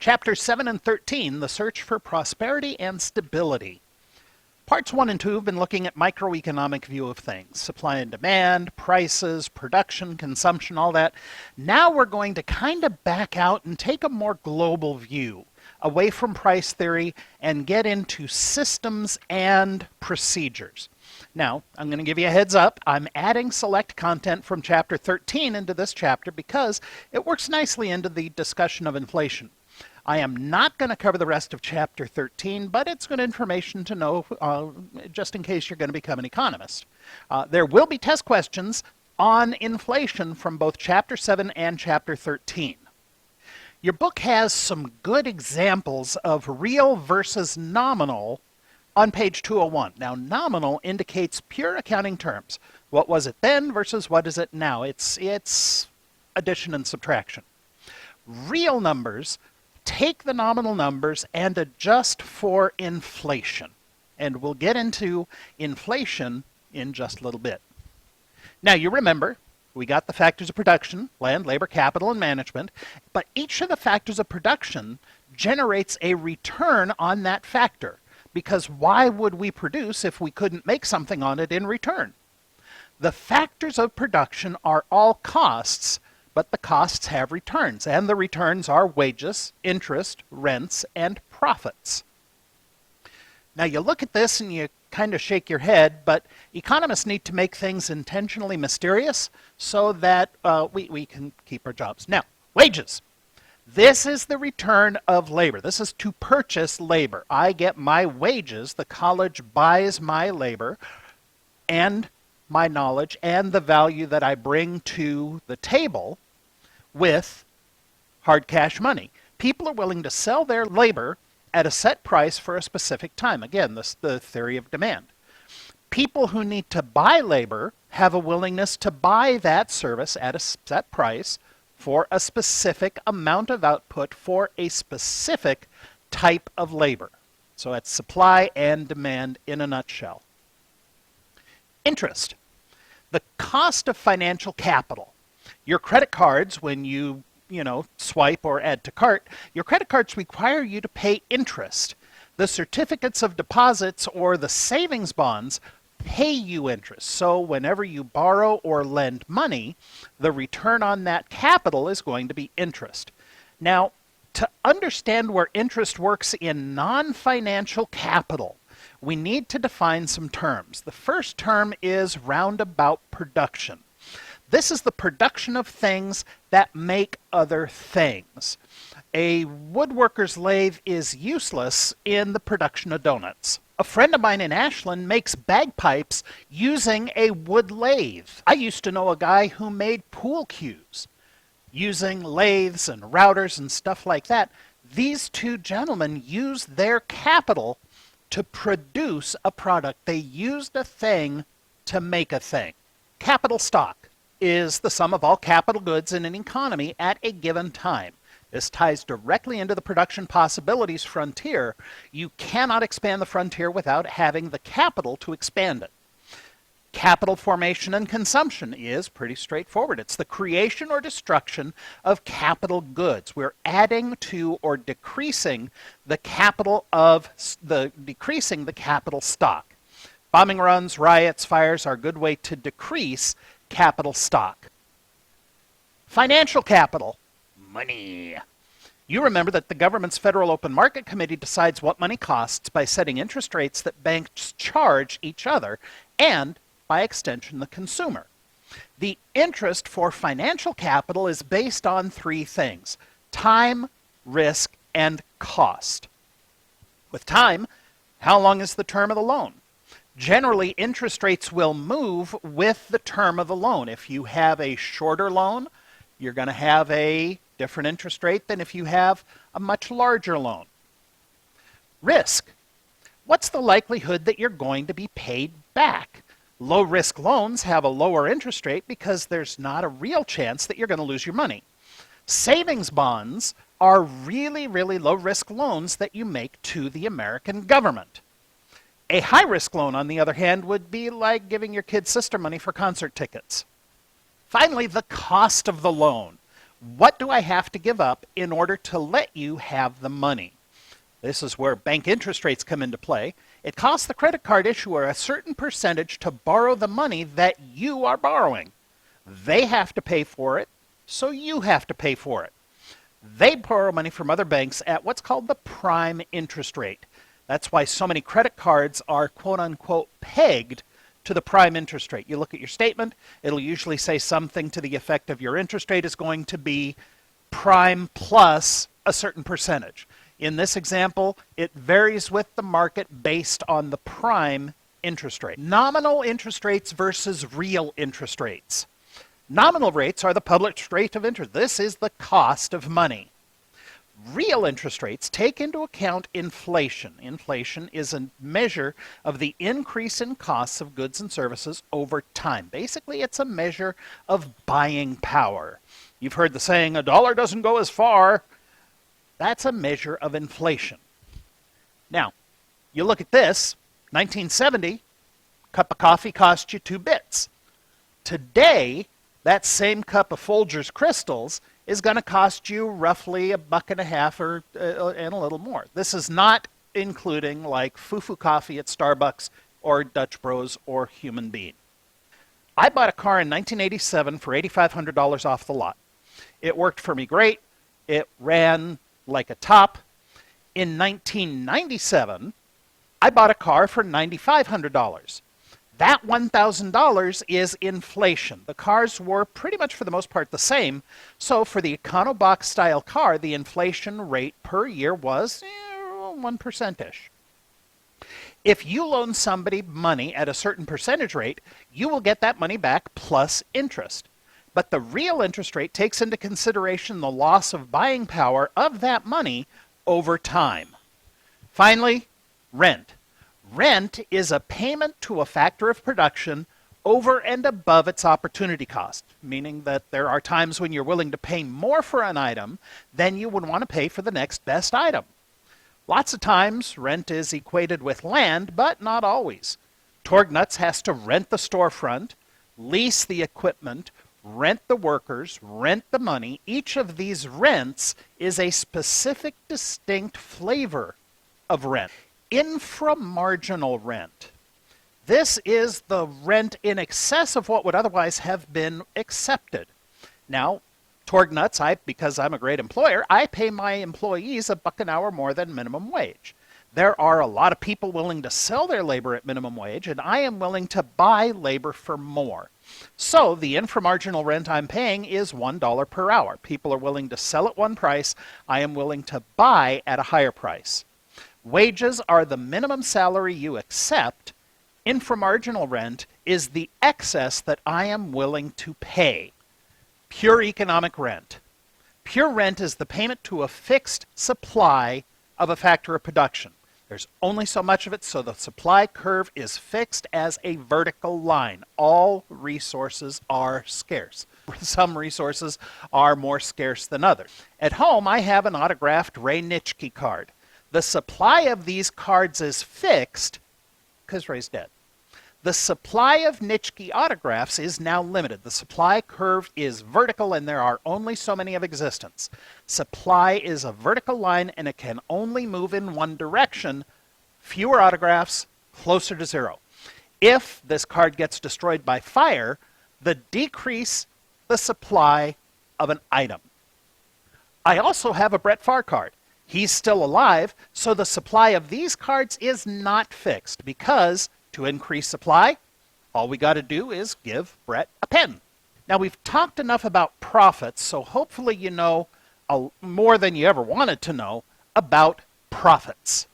Chapters 7 and 13, The Search for Prosperity and Stability. Parts 1 and 2 have been looking at microeconomic view of things, supply and demand, prices, production, consumption, all that. Now we're going to kind of back out and take a more global view, away from price theory, and get into systems and procedures. Now, I'm going to give you a heads up. I'm adding select content from Chapter 13 into this chapter because it works nicely into the discussion of inflation. I am not going to cover the rest of Chapter 13, but it's good information to know just in case you're going to become an economist. There will be test questions on inflation from both Chapter 7 and Chapter 13. Your book has some good examples of real versus nominal on page 201. Now, nominal indicates pure accounting terms. What was it then versus what is it now? It's addition and subtraction. Real numbers take the nominal numbers and adjust for inflation. And we'll get into inflation in just a little bit. Now, you remember, we got the factors of production, land, labor, capital, and management, but each of the factors of production generates a return on that factor. Because why would we produce if we couldn't make something on it in return? The factors of production are all costs, but the costs have returns, and the returns are wages, interest, rents, and profits. Now you look at this and you kind of shake your head, but economists need to make things intentionally mysterious so that we can keep our jobs. Now, wages. This is the return of labor. This is to purchase labor. I get my wages, the college buys my labor, and my knowledge and the value that I bring to the table with hard cash money. People are willing to sell their labor at a set price for a specific time. Again, this is the theory of demand. People who need to buy labor have a willingness to buy that service at a set price for a specific amount of output for a specific type of labor. So that's supply and demand in a nutshell. Interest. The cost of financial capital. Your credit cards, when you swipe or add to cart, your credit cards require you to pay interest. The certificates of deposits or the savings bonds pay you interest. So whenever you borrow or lend money, the return on that capital is going to be interest. Now, to understand where interest works in non-financial capital, we need to define some terms. The first term is roundabout production. This is the production of things that make other things. A woodworker's lathe is useless in the production of donuts. A friend of mine in Ashland makes bagpipes using a wood lathe. I used to know a guy who made pool cues using lathes and routers and stuff like that. These two gentlemen used their capital to produce a product. They used a thing to make a thing. Capital stock is the sum of all capital goods in an economy at a given time. This ties directly into the production possibilities frontier. You cannot expand the frontier without having the capital to expand it. Capital formation and consumption is pretty straightforward. It's the creation or destruction of capital goods. We're adding to or decreasing the capital decreasing the capital stock. Bombing runs, riots, fires are a good way to decrease capital stock. Financial capital. Money. You remember that the government's Federal Open Market Committee decides what money costs by setting interest rates that banks charge each other and, by extension, the consumer. The interest for financial capital is based on three things: time, risk, and cost. With time, how long is the term of the loan? Generally, interest rates will move with the term of the loan. If you have a shorter loan, you're going to have a different interest rate than if you have a much larger loan. Risk. What's the likelihood that you're going to be paid back? Low-risk loans have a lower interest rate because there's not a real chance that you're going to lose your money. Savings bonds are really, really low-risk loans that you make to the American government. A high-risk loan, on the other hand, would be like giving your kid's sister money for concert tickets. Finally, the cost of the loan. What do I have to give up in order to let you have the money? This is where bank interest rates come into play. It costs the credit card issuer a certain percentage to borrow the money that you are borrowing. They have to pay for it, so you have to pay for it. They borrow money from other banks at what's called the prime interest rate. That's why so many credit cards are quote-unquote pegged to the prime interest rate. You look at your statement, it'll usually say something to the effect of your interest rate is going to be prime plus a certain percentage. In this example, it varies with the market based on the prime interest rate. Nominal interest rates versus real interest rates. Nominal rates are the published rate of interest. This is the cost of money. Real interest rates take into account inflation. Inflation is a measure of the increase in costs of goods and services over time. Basically, it's a measure of buying power. You've heard the saying, a dollar doesn't go as far. That's a measure of inflation. Now, you look at this, 1970, a cup of coffee cost you 2 bits. Today, that same cup of Folgers Crystals is going to cost you roughly $1.50 and a little more. This is not including like Fufu coffee at Starbucks or Dutch Bros or Human Bean. I bought a car in 1987 for $8,500 off the lot. It worked for me great. It ran like a top. In 1997, I bought a car for $9,500. That $1,000 is inflation. The cars were pretty much for the most part the same. So for the EconoBox style car, the inflation rate per year was 1%-ish. If you loan somebody money at a certain percentage rate, you will get that money back plus interest. But the real interest rate takes into consideration the loss of buying power of that money over time. Finally, rent. Rent is a payment to a factor of production over and above its opportunity cost, meaning that there are times when you're willing to pay more for an item than you would want to pay for the next best item. Lots of times, rent is equated with land, but not always. Torgnuts has to rent the storefront, lease the equipment, rent the workers, rent the money. Each of these rents is a specific, distinct flavor of rent. Inframarginal rent. This is the rent in excess of what would otherwise have been accepted. Now, Torgnuts, because I'm a great employer, I pay my employees $1 an hour more than minimum wage. There are a lot of people willing to sell their labor at minimum wage, and I am willing to buy labor for more. So the inframarginal rent I'm paying is $1 per hour. People are willing to sell at one price. I am willing to buy at a higher price. Wages are the minimum salary you accept. Inframarginal rent is the excess that I am willing to pay. Pure economic rent. Pure rent is the payment to a fixed supply of a factor of production. There's only so much of it, so the supply curve is fixed as a vertical line. All resources are scarce. Some resources are more scarce than others. At home, I have an autographed Ray Nitschke card. The supply of these cards is fixed because Ray's dead. The supply of Nitschke autographs is now limited. The supply curve is vertical and there are only so many of existence. Supply is a vertical line and it can only move in one direction. Fewer autographs, closer to zero. If this card gets destroyed by fire, decrease the supply of an item. I also have a Brett Favre card. He's still alive, so the supply of these cards is not fixed because to increase supply, all we got to do is give Brett a pen. Now we've talked enough about profits, so hopefully you know more than you ever wanted to know about profits.